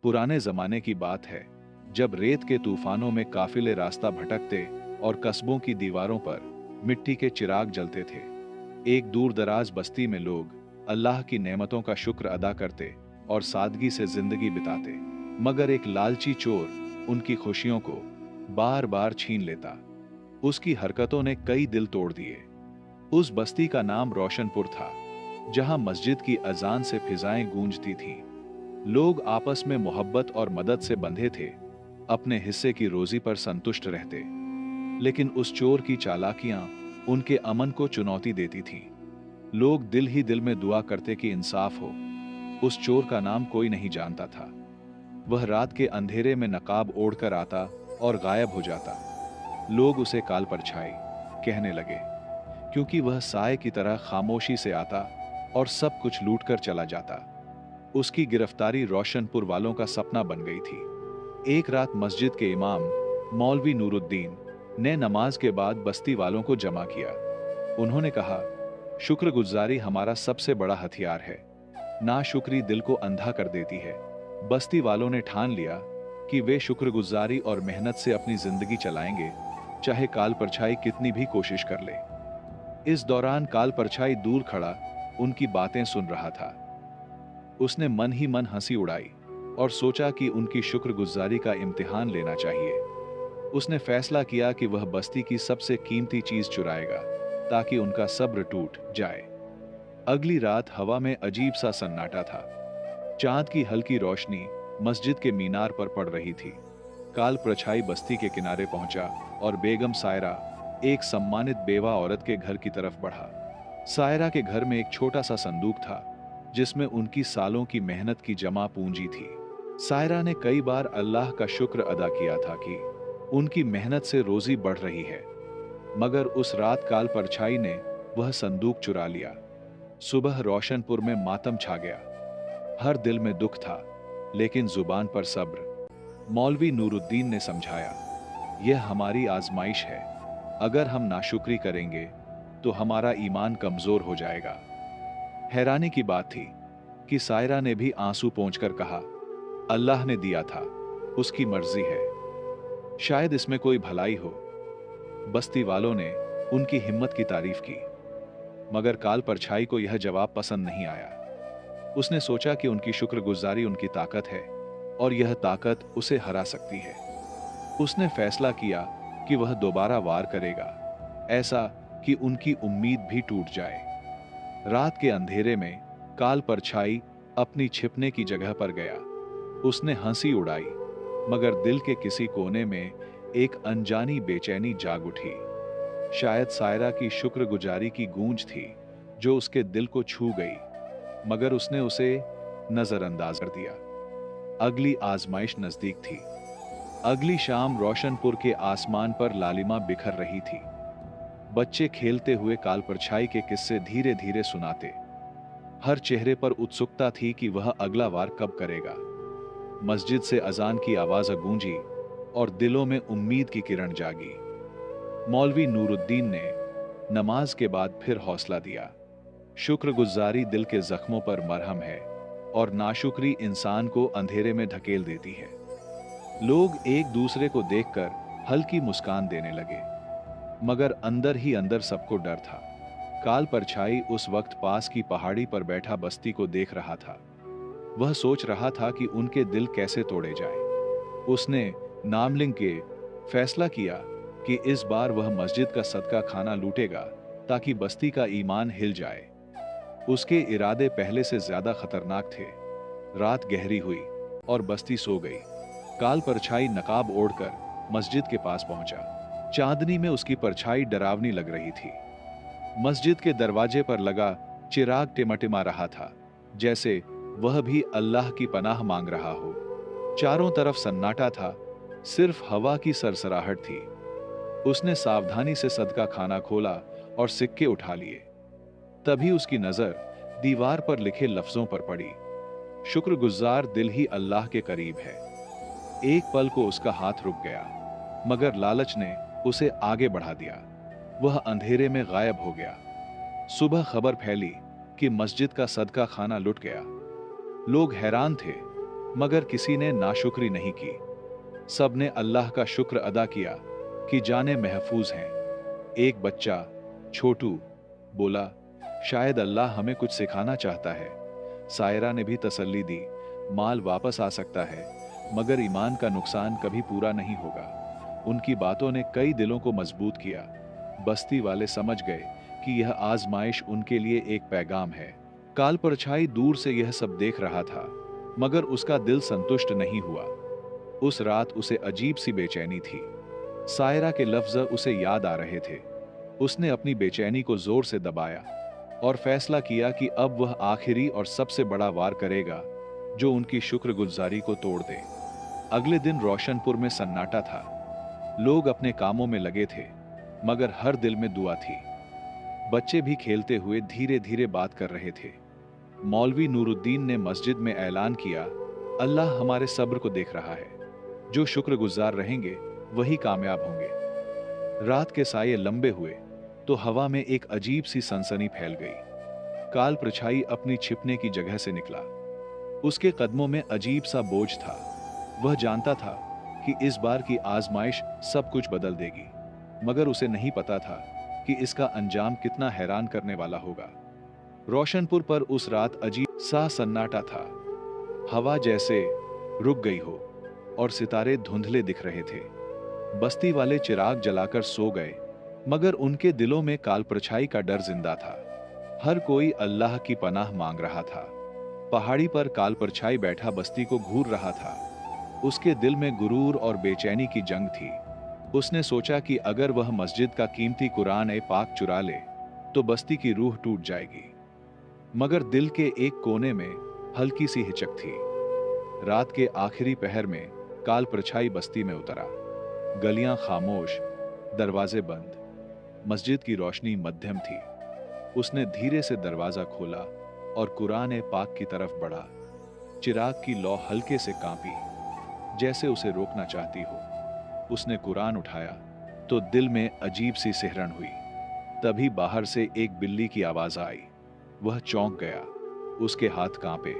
पुराने जमाने की बात है, जब रेत के तूफानों में काफिले रास्ता भटकते और कस्बों की दीवारों पर मिट्टी के चिराग जलते थे। एक दूर दराज बस्ती में लोग अल्लाह की नेमतों का शुक्र अदा करते और सादगी से जिंदगी बिताते, मगर एक लालची चोर उनकी खुशियों को बार बार छीन लेता। उसकी हरकतों ने कई दिल तोड़ दिए। उस बस्ती का नाम रोशनपुर था, जहां मस्जिद की अजान से फिजाएं गूंजती थीं। लोग आपस में मोहब्बत और मदद से बंधे थे, अपने हिस्से की रोजी पर संतुष्ट रहते। लेकिन उस चोर की चालाकियां उनके अमन को चुनौती देती थीं। लोग दिल ही दिल में दुआ करते कि इंसाफ हो। उस चोर का नाम कोई नहीं जानता था। वह रात के अंधेरे में नकाब ओढ़कर आता और गायब हो जाता। लोग उसे काल परछाई कहने लगे, क्योंकि वह साए की तरह खामोशी से आता और सब कुछ लूटकर चला जाता। उसकी गिरफ्तारी रोशनपुर वालों का सपना बन गई थी। एक रात मस्जिद के इमाम मौलवी नूरुद्दीन ने नमाज के बाद बस्ती वालों को जमा किया। उन्होंने कहा, शुक्रगुजारी हमारा सबसे बड़ा हथियार है। नाशुक्री दिल को अंधा कर देती है। बस्ती वालों ने ठान लिया कि वे शुक्रगुजारी और मेहनत से अपनी जिंदगी चलाएंगे, चाहे काल परछाई कितनी भी कोशिश कर ले। इस दौरान काल परछाई दूर खड़ा उनकी बातें सुन रहा था। उसने मन ही मन हंसी उड़ाई और सोचा कि उनकी शुक्रगुजारी का इम्तिहान लेना चाहिए। उसने फैसला किया कि वह बस्ती की सबसे कीमती चीज चुराएगा, ताकि उनका सब्र टूट जाए। अगली रात हवा में अजीब सा सन्नाटा था। चांद की हल्की रोशनी मस्जिद के मीनार पर पड़ रही थी। काल परछाई बस्ती के किनारे पहुंचा और बेगम सायरा, एक सम्मानित बेवा औरत के घर की तरफ बढ़ा। सायरा के घर में एक छोटा सा संदूक था, जिसमें उनकी सालों की मेहनत की जमा पूंजी थी। सायरा ने कई बार अल्लाह का शुक्र अदा किया था कि उनकी मेहनत से रोजी बढ़ रही है, मगर उस रात काल परछाई ने वह संदूक चुरा लिया। सुबह रोशनपुर में मातम छा गया। हर दिल में दुख था, लेकिन जुबान पर सब्र। मौलवी नूरुद्दीन ने समझाया, यह हमारी आजमाइश है। अगर हम नाशुक्री करेंगे तो हमारा ईमान कमजोर हो जाएगा। हैरानी की बात थी कि सायरा ने भी आंसू पोंछकर कहा, अल्लाह ने दिया था, उसकी मर्जी है, शायद इसमें कोई भलाई हो। बस्ती वालों ने उनकी हिम्मत की तारीफ की, मगर काल परछाई को यह जवाब पसंद नहीं आया। उसने सोचा कि उनकी शुक्रगुजारी उनकी ताकत है और यह ताकत उसे हरा सकती है। उसने फैसला किया कि वह दोबारा वार करेगा, ऐसा कि उनकी उम्मीद भी टूट जाए। रात के अंधेरे में काल परछाई अपनी छिपने की जगह पर गया। उसने हंसी उड़ाई, मगर दिल के किसी कोने में एक अनजानी बेचैनी जाग उठी। शायद सायरा की शुक्रगुजारी की गूंज थी जो उसके दिल को छू गई, मगर उसने उसे नजरअंदाज कर दिया। अगली आजमाइश नजदीक थी। अगली शाम रोशनपुर के आसमान पर लालिमा बिखर रही थी। बच्चे खेलते हुए काल परछाई के किस्से धीरे धीरे सुनाते। हर चेहरे पर उत्सुकता थी कि वह अगला वार कब करेगा। मस्जिद से अजान की आवाज गूंजी और दिलों में उम्मीद की किरण जागी। मौलवी नूरुद्दीन ने नमाज के बाद फिर हौसला दिया, शुक्रगुजारी दिल के जख्मों पर मरहम है और नाशुक्री इंसान को अंधेरे में धकेल देती है। लोग एक दूसरे को देखकर हल्की मुस्कान देने लगे, मगर अंदर ही अंदर सबको डर था। काल परछाई उस वक्त पास की पहाड़ी पर बैठा बस्ती को देख रहा था। वह सोच रहा था कि उनके दिल कैसे तोड़े जाएं। उसने नामलिंग के फैसला किया कि इस बार वह मस्जिद का सदका खाना लूटेगा, ताकि बस्ती का ईमान हिल जाए। उसके इरादे पहले से ज्यादा खतरनाक थे। रात गहरी हुई और बस्ती सो गई। काल परछाई नकाब ओढ़कर मस्जिद के पास पहुंचा। चांदनी में उसकी परछाई डरावनी लग रही थी। मस्जिद के दरवाजे पर लगा चिराग टिमटिमा रहा था, जैसे वह भी अल्लाह की पनाह मांग रहा हो। चारों तरफ सन्नाटा था, सिर्फ हवा की सरसराहट थी। उसने सावधानी से सदका खाना खोला और सिक्के उठा लिए। तभी उसकी नजर दीवार पर लिखे लफ्जों पर पड़ी, शुक्रगुजार दिल ही अल्लाह के करीब है। एक पल को उसका हाथ रुक गया, मगर लालच ने उसे आगे बढ़ा दिया। वह अंधेरे में गायब हो गया। सुबह खबर फैली कि मस्जिद का सदका खाना लुट गया। लोग हैरान थे, मगर किसी ने नाशुक्री नहीं की। सबने अल्लाह का शुक्र अदा किया कि जाने महफूज हैं। एक बच्चा, छोटू, बोला, शायद अल्लाह हमें कुछ सिखाना चाहता है। सायरा ने भी तसल्ली दी, माल वापस आ सकता है, मगर ईमान का नुकसान कभी पूरा नहीं होगा। उनकी बातों ने कई दिलों को मजबूत किया। बस्ती वाले समझ गए कि यह आजमाइश उनके लिए एक पैगाम है। काल परछाई दूर से यह सब देख रहा था, मगर उसका दिल संतुष्ट नहीं हुआ। उस रात उसे अजीब सी बेचैनी थी। सायरा के लफ्ज उसे याद आ रहे थे। उसने अपनी बेचैनी को जोर से दबाया और फैसला किया कि अब वह आखिरी और सबसे बड़ा वार करेगा जो उनकी शुक्रगुजारी को तोड़ दे। अगले दिन रोशनपुर में सन्नाटा था। लोग अपने कामों में लगे थे, मगर हर दिल में दुआ थी। बच्चे भी खेलते हुए धीरे धीरे बात कर रहे थे। मौलवी नूरुद्दीन ने मस्जिद में ऐलान किया, अल्लाह हमारे सब्र को देख रहा है। जो शुक्रगुजार रहेंगे वही कामयाब होंगे। रात के साये लंबे हुए तो हवा में एक अजीब सी सनसनी फैल गई। काल परछाई अपनी छिपने की जगह से निकला। उसके कदमों में अजीब सा बोझ था। वह जानता था कि इस बार की आजमाइश सब कुछ बदल देगी, मगर उसे नहीं पता था कि इसका अंजाम कितना हैरान करने वाला होगा। रोशनपुर पर उस रात अजीब सा सन्नाटा था। हवा जैसे रुक गई हो और सितारे धुंधले दिख रहे थे। बस्ती वाले चिराग जलाकर सो गए, मगर उनके दिलों में काल परछाई का डर जिंदा था। हर कोई अल्लाह की पनाह मांग रहा था। पहाड़ी पर काल परछाई बैठा बस्ती को घूर रहा था। उसके दिल में गुरूर और बेचैनी की जंग थी। उसने सोचा कि अगर वह मस्जिद का कीमती कुरान ए पाक चुरा ले तो बस्ती की रूह टूट जाएगी। मगर दिल के एक कोने में हल्की सी हिचक थी। रात के आखिरी पहर में काल परछाई बस्ती में उतरा। गलियां खामोश, दरवाजे बंद, मस्जिद की रोशनी मध्यम थी। उसने धीरे से दरवाजा खोला और कुरान ए पाक की तरफ बढ़ा। चिराग की लौ हल्के से कांपी, जैसे उसे रोकना चाहती हो। उसने कुरान उठाया तो दिल में अजीब सी सिहरन हुई। तभी बाहर से एक बिल्ली की आवाज आई। वह चौंक गया। उसके हाथ कांपे,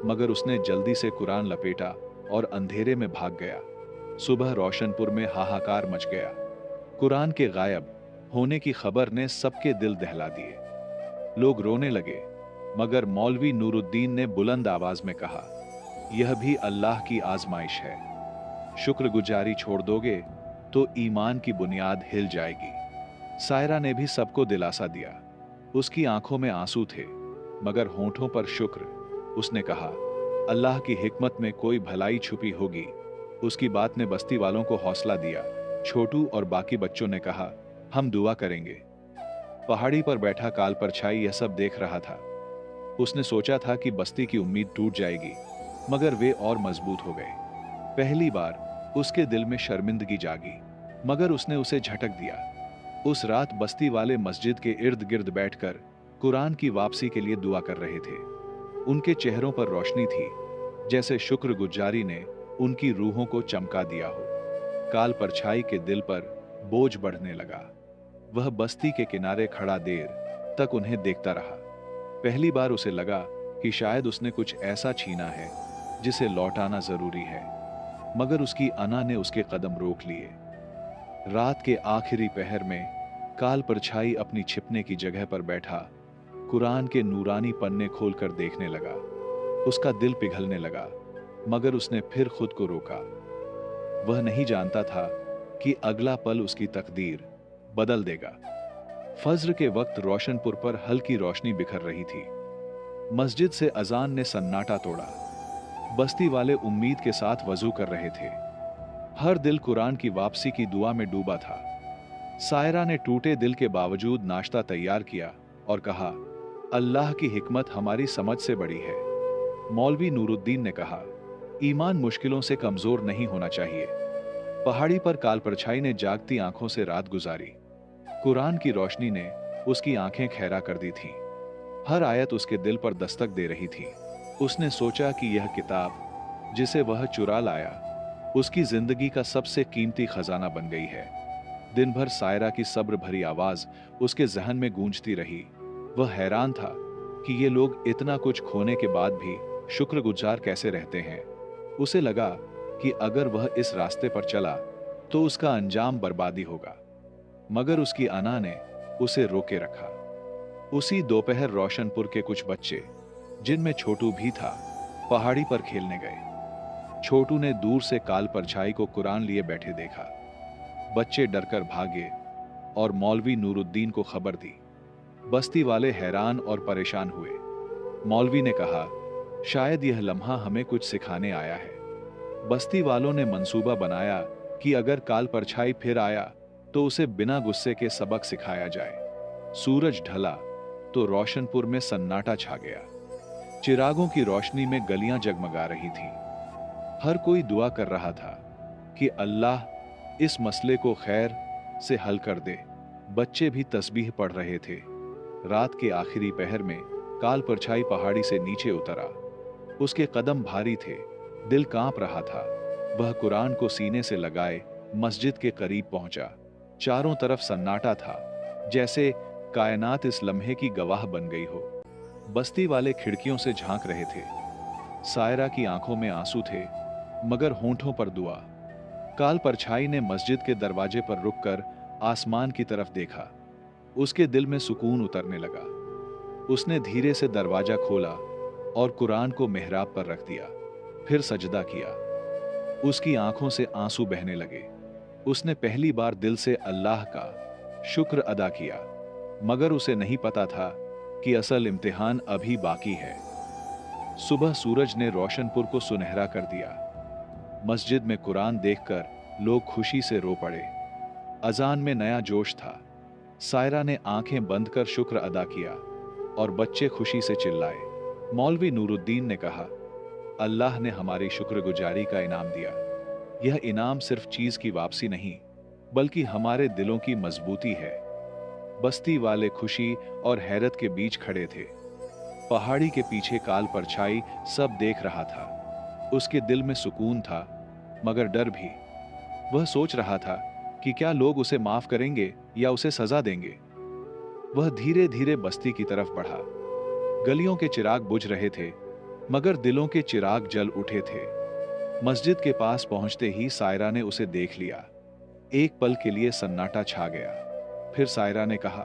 मगर उसने जल्दी से कुरान लपेटा और अंधेरे में भाग गया। सुबह रोशनपुर में हाहाकार मच गया। कुरान के गायब होने की खबर ने सबके दिल दहला दिए। लोग रोने लगे, मगर मौलवी नूरुद्दीन ने बुलंद आवाज में कहा, यह भी अल्लाह की आजमाइश है। शुक्रगुजारी छोड़ दोगे तो ईमान की बुनियाद हिल जाएगी। सायरा ने भी सबको दिलासा दिया। उसकी आंखों में आंसू थे, मगर होंठों पर शुक्र। उसने कहा, अल्लाह की हिकमत में कोई भलाई छुपी होगी। उसकी बात ने बस्ती वालों को हौसला दिया। छोटू और बाकी बच्चों ने कहा, हम दुआ करेंगे। पहाड़ी पर बैठा काल परछाई यह सब देख रहा था। उसने सोचा था कि बस्ती की उम्मीद टूट जाएगी, मगर वे और मजबूत हो गए। पहली बार उसके दिल में शर्मिंदगी जागी, मगर उसने उसे झटक दिया। उस रात बस्ती वाले मस्जिद के इर्द गिर्द बैठकर कुरान की वापसी के लिए दुआ कर रहे थे। उनके चेहरों पर रोशनी थी, जैसे शुक्रगुजारी ने उनकी रूहों को चमका दिया हो। काल परछाई के दिल पर बोझ बढ़ने लगा। वह बस्ती के किनारे खड़ा देर तक उन्हें देखता रहा। पहली बार उसे लगा कि शायद उसने कुछ ऐसा छीना है जिसे लौटाना जरूरी है, मगर उसकी अना ने उसके कदम रोक लिए। रात के आखिरी पहर में काल परछाई अपनी छिपने की जगह पर बैठा कुरान के नूरानी पन्ने खोलकर देखने लगा। उसका दिल पिघलने लगा, मगर उसने फिर खुद को रोका। वह नहीं जानता था कि अगला पल उसकी तकदीर बदल देगा। फज्र के वक्त रोशनपुर पर हल्की रोशनी बिखर रही थी। मस्जिद से अजान ने सन्नाटा तोड़ा। बस्ती वाले उम्मीद के साथ वजू कर रहे थे। हर दिल कुरान की वापसी की दुआ में डूबा था। सायरा ने टूटे दिल के बावजूद नाश्ता तैयार किया और कहा, अल्लाह की हिकमत हमारी समझ से बड़ी है। मौलवी नूरुद्दीन ने कहा, ईमान मुश्किलों से कमजोर नहीं होना चाहिए। पहाड़ी पर काल परछाई ने जागती आंखों से रात गुजारी। कुरान की रोशनी ने उसकी आंखें खैरा कर दी थीं। हर आयत उसके दिल पर दस्तक दे रही थी। उसने सोचा कि यह किताब जिसे वह चुरा लाया उसकी जिंदगी का सबसे कीमती खजाना बन गई है। दिन भर सायरा की सब्र भरी आवाज उसके जहन में गूंजती रही। वह हैरान था कि ये लोग इतना कुछ खोने के बाद भी शुक्रगुजार कैसे रहते हैं। उसे लगा कि अगर वह इस रास्ते पर चला तो उसका अंजाम बर्बादी होगा, मगर उसकी अना ने उसे रोके रखा। उसी दोपहर रोशनपुर के कुछ बच्चे, जिनमें छोटू भी था, पहाड़ी पर खेलने गए। छोटू ने दूर से काल परछाई को कुरान लिए बैठे देखा। बच्चे डरकर भागे और मौलवी नूरुद्दीन को खबर दी। बस्ती वाले हैरान और परेशान हुए। मौलवी ने कहा, शायद यह लम्हा हमें कुछ सिखाने आया है। बस्ती वालों ने मंसूबा बनाया कि अगर काल परछाई फिर आया तो उसे बिना गुस्से के सबक सिखाया जाए। सूरज ढला तो रोशनपुर में सन्नाटा छा गया। चिरागों की रोशनी में गलियां जगमगा रही थी। हर कोई दुआ कर रहा था कि अल्लाह इस मसले को खैर से हल कर दे। बच्चे भी तस्बीह पढ़ रहे थे। रात के आखिरी पहर में काल परछाई पहाड़ी से नीचे उतरा। उसके कदम भारी थे, दिल कांप रहा था। वह कुरान को सीने से लगाए मस्जिद के करीब पहुंचा। चारों तरफ सन्नाटा था, जैसे कायनात इस लम्हे की गवाह बन गई हो। बस्ती वाले खिड़कियों से झांक रहे थे। सायरा की आंखों में आंसू थे, मगर होंठों पर दुआ। काल परछाई ने मस्जिद के दरवाजे पर रुककर आसमान की तरफ देखा। उसके दिल में सुकून उतरने लगा। उसने धीरे से दरवाजा खोला और कुरान को मेहराब पर रख दिया। फिर सजदा किया। उसकी आंखों से आंसू बहने लगे। उसने पहली बार दिल से अल्लाह का शुक्र अदा किया, मगर उसे नहीं पता था कि असल इम्तिहान अभी बाकी है। सुबह सूरज ने रोशनपुर को सुनहरा कर दिया। मस्जिद में कुरान देखकर लोग खुशी से रो पड़े। अजान में नया जोश था। सायरा ने आंखें बंद कर शुक्र अदा किया और बच्चे खुशी से चिल्लाए। मौलवी नूरुद्दीन ने कहा, अल्लाह ने हमारी शुक्रगुजारी का इनाम दिया। यह इनाम सिर्फ चीज की वापसी नहीं, बल्कि हमारे दिलों की मजबूती है। बस्ती वाले खुशी और हैरत के बीच खड़े थे। पहाड़ी के पीछे काल परछाई सब देख रहा था। उसके दिल में सुकून था, मगर डर भी। वह सोच रहा था कि क्या लोग उसे माफ करेंगे या उसे सजा देंगे। वह धीरे धीरे बस्ती की तरफ बढ़ा। गलियों के चिराग बुझ रहे थे, मगर दिलों के चिराग जल उठे थे। मस्जिद के पास पहुंचते ही सायरा ने उसे देख लिया। एक पल के लिए सन्नाटा छा गया। फिर सायरा ने कहा,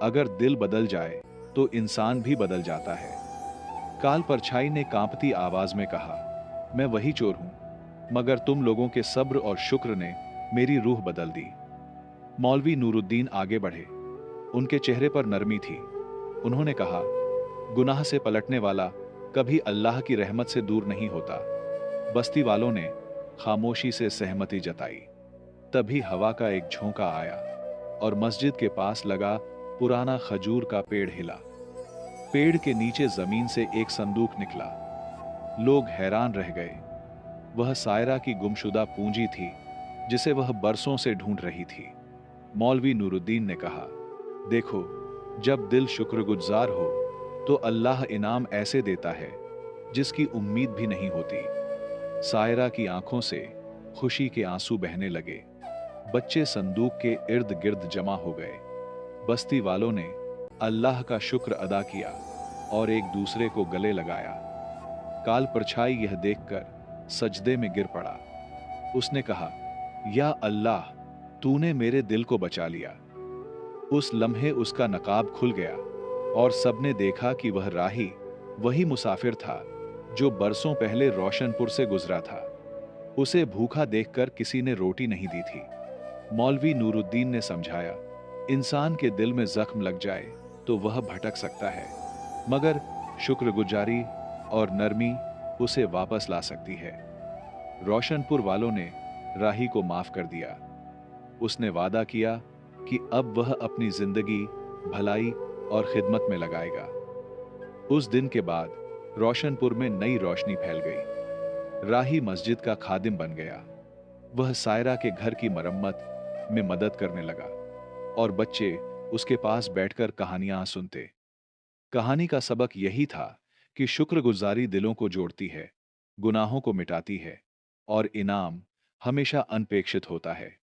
अगर दिल बदल जाए तो इंसान भी बदल जाता है। काल परछाई ने कांपती आवाज में कहा, मैं वही चोर हूं, मगर तुम लोगों के सब्र और शुक्र ने मेरी रूह बदल दी। मौलवी नूरुद्दीन आगे बढ़े। उनके चेहरे पर नरमी थी। उन्होंने कहा, गुनाह से पलटने वाला कभी अल्लाह की रहमत से दूर नहीं होता। बस्ती वालों ने खामोशी से सहमति जताई। तभी हवा का एक झोंका आया और मस्जिद के पास लगा पुराना खजूर का पेड़ हिला। पेड़ के नीचे जमीन से एक संदूक निकला। लोग हैरान रह गए। वह सायरा की गुमशुदा पूंजी थी, जिसे वह बरसों से ढूंढ रही थी। मौलवी नूरुद्दीन ने कहा, देखो, जब दिल शुक्रगुजार हो तो अल्लाह इनाम ऐसे देता है जिसकी उम्मीद भी नहीं होती। सायरा की आंखों से खुशी के आंसू बहने लगे। बच्चे संदूक के इर्द गिर्द जमा हो गए। बस्ती वालों ने अल्लाह का शुक्र अदा किया और एक दूसरे को गले लगाया। काल परछाई यह देखकर सजदे में गिर पड़ा। उसने कहा, या अल्लाह, तूने मेरे दिल को बचा लिया। उस लम्हे उसका नकाब खुल गया और सबने देखा कि वह राही वही मुसाफिर था जो बरसों पहले रोशनपुर से गुजरा था। उसे भूखा देखकर किसी ने रोटी नहीं दी थी। मौलवी नूरुद्दीन ने समझाया, इंसान के दिल में जख्म लग जाए तो वह भटक सकता है, मगर शुक्रगुजारी और नरमी उसे वापस ला सकती है। रोशनपुर वालों ने राही को माफ कर दिया। उसने वादा किया कि अब वह अपनी जिंदगी भलाई और खिदमत में लगाएगा। उस दिन के बाद रोशनपुर में नई रोशनी फैल गई। राही मस्जिद का खादिम बन गया। वह सायरा के घर की मरम्मत में मदद करने लगा और बच्चे उसके पास बैठकर कहानियां सुनते। कहानी का सबक यही था कि शुक्रगुजारी दिलों को जोड़ती है, गुनाहों को मिटाती है और इनाम हमेशा अनपेक्षित होता है।